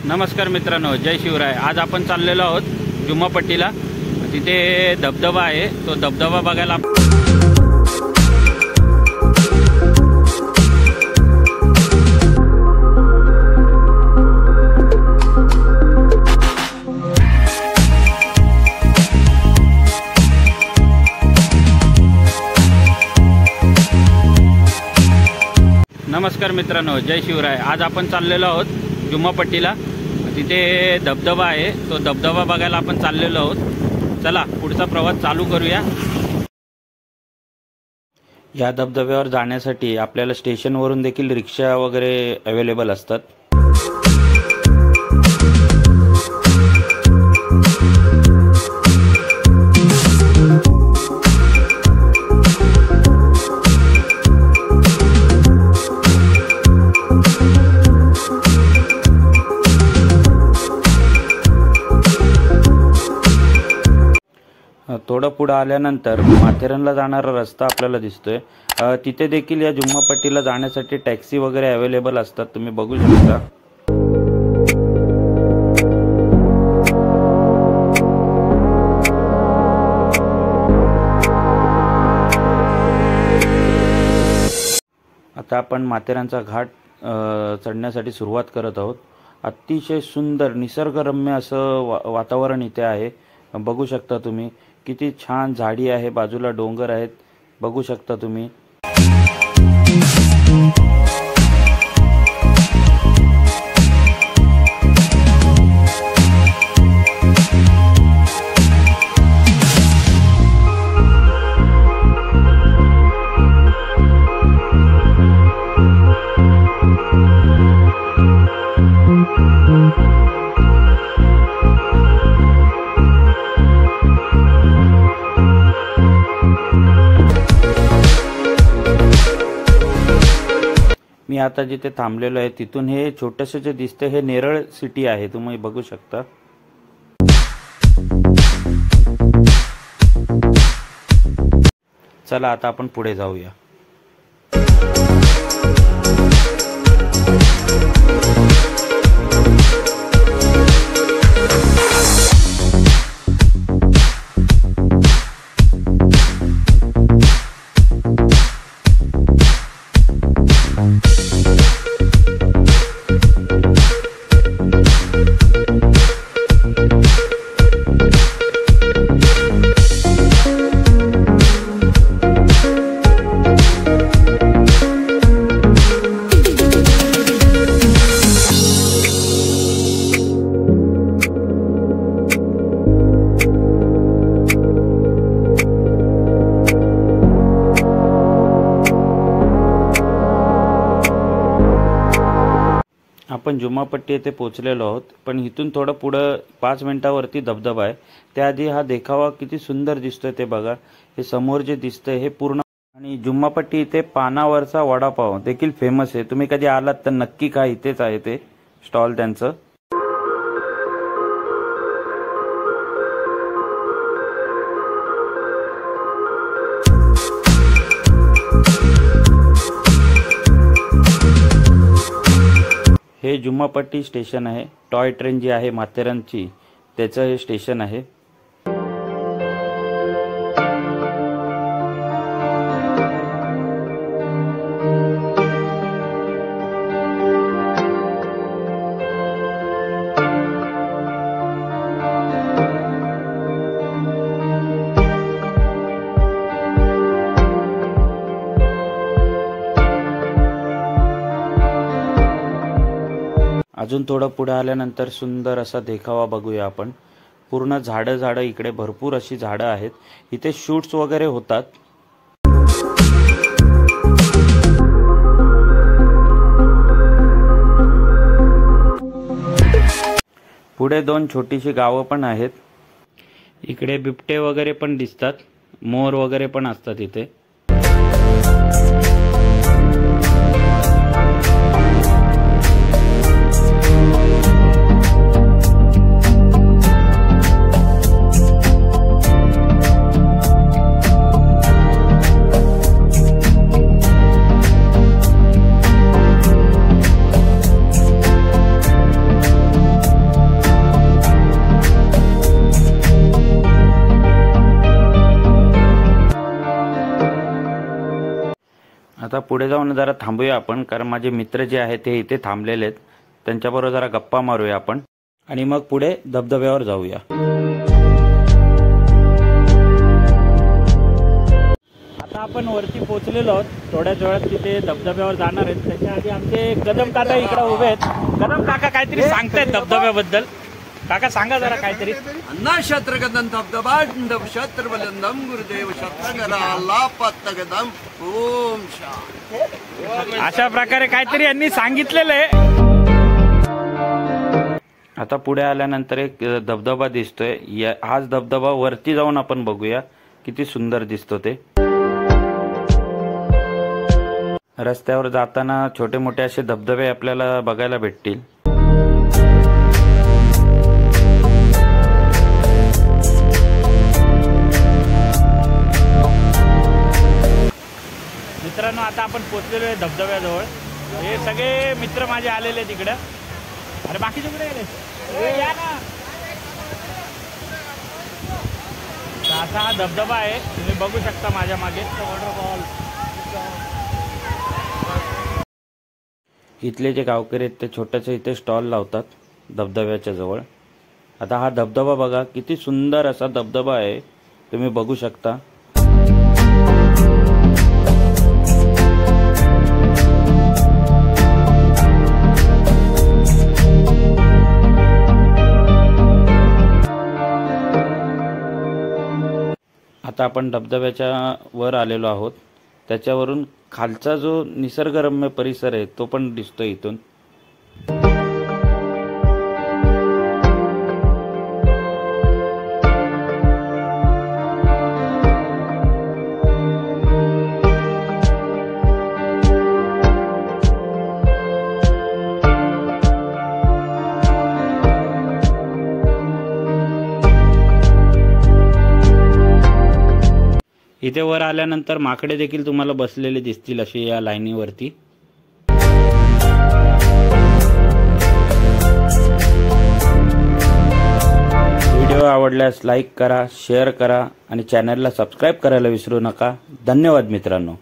नमस्कार मित्रांनो, जय शिवराय। आज आपण चाललेलो आहोत जुम्मापट्टीला। तिथे धबधबा आहे, तो धबधबा बघायला। नमस्कार मित्रांनो, जय शिवराय। आज आपण चाललेलो आहोत जुम्मापट्टीला। तिथे धबधबा आहे, तो धबधबा बघायला आपण चाललेलो आहोत। चला पुढचा प्रवास चालू करूया। या धबधब्यावर जाण्यासाठी आपल्याला स्टेशनवरून देखील रिक्षा वगैरे अवेलेबल असतात। थोडं पुढे आल्यानंतर माथेरानला जाणारा रस्ता आपल्याला दिसतोय। तिथे देखील या जुम्मापट्टीला जाण्यासाठी टॅक्सी वगैरे अवेलेबल असतात, तुम्ही बघू शकता। आता आपण माथेरानचा घाट चढण्यासाठी सुरुवात करत आहोत। अतिशय सुंदर निसर्गरम्य असं वातावरण इथे आहे, बघू शकता तुम्ही। किती छान झाडी आहे, बाजूला डोंगर आहेत, बघू शकता तुम्ही। मी आता जिथे थांबलेलो आहे तिथून हे छोटेसे जे दिसते हे नेरळ सिटी आहे, तुम्ही बघू शकता। चला आता आपण पुढे जाऊया। आपण जुम्मापट्टी येथे पोहोचलेलो आहोत, पण इथून थोडं पुढे 5 मिनिटांवरती धबधबा आहे। त्याआधी हा देखावा किती सुंदर दिसतोय ते बघा। हे समोर जे दिसतंय हे पूर्ण। आणि जुम्मापट्टी इथे पानावरचा वडापाव देखील फेमस आहे, तुम्ही कधी आलात तर नक्की खा, इथेच आहे ते स्टॉल त्यांचं। हे जुम्मापट्टी स्टेशन आहे, टॉय ट्रेन जी आहे माथेरानची त्याचं हे स्टेशन आहे। अजून थोडं पुढे आल्यानंतर सुंदर असा देखावा बघूया आपण। पूर्ण झाडं इकडे भरपूर अशी झाडं आहेत, इथे शूट्स वगैरे होतात। पुढे 2 छोटीशी गावं पण आहेत, इकडे बिबटे वगैरे पण दिसतात, मोर वगैरे पण असतात इथे। आता पुढे जाऊन जरा थांबूया आपण, कारण माझे मित्र जे आहेत ते इथे थांबलेले आहेत, त्यांच्याबरोबर जरा गप्पा मारूया आपण आणि मग पुढे धबधब्यावर जाऊया। आता आपण वरती पोहोचलेलो आहोत, थोड्याच वेळात तिथे धबधब्यावर जाणार आहेत। त्याच्या आधी आमचे कदम काका इकडे उभे आहेत। कदम काका काहीतरी सांगतायत धबधब्याबद्दल, काका सांगा जरा काहीतरी। अन्नक्षत्रगदं धबधबांडव क्षत्रबलंदम गुरुदेव क्षत्रगला पत्तगदम ओम शांती, अशा प्रकारे काहीतरी यांनी सांगितलेलं आहे। आता पुढे आल्यानंतर एक धबधबा दिसतोय, हाच धबधबा वरती जाऊन आपण बघूया किती सुंदर दिसतो ते। रस्त्यावर जाताना छोटे मोठे असे धबधबे आपल्याला बघायला भेटतील। मित्रांनो, आता आपण पोहोचलेलो आहे धबधब्याजवळ। हे सगळे मित्र माझे आलेले तिकडे, अरे बाकीचे कुठे गेले, या ना। असा हा धबधबा आहे, तुम्ही बघू शकता माझ्या मागे वॉटरफॉल। इथले जे गावकरी आहेत ते छोट्याचे इथे स्टॉल लावतात धबधब्याच्या जवळ। आता हा धबधबा बघा, किती सुंदर असा धबधबा आहे, तुम्ही बघू शकता। आता आपण धबधब्याच्या वर आलेलो आहोत, त्याच्यावरून खालचा जो निसर्गरम्य परिसर आहे तो पण दिसतो इथून। इथे वर आल्यानंतर माकडे देखील तुम्हाला बसलेले दिसतील अशी या लाईनीवरती। व्हिडिओ आवडल्यास लाईक करा, शेअर करा आणि चॅनलला सबस्क्राईब करायला विसरू नका। धन्यवाद मित्रांनो।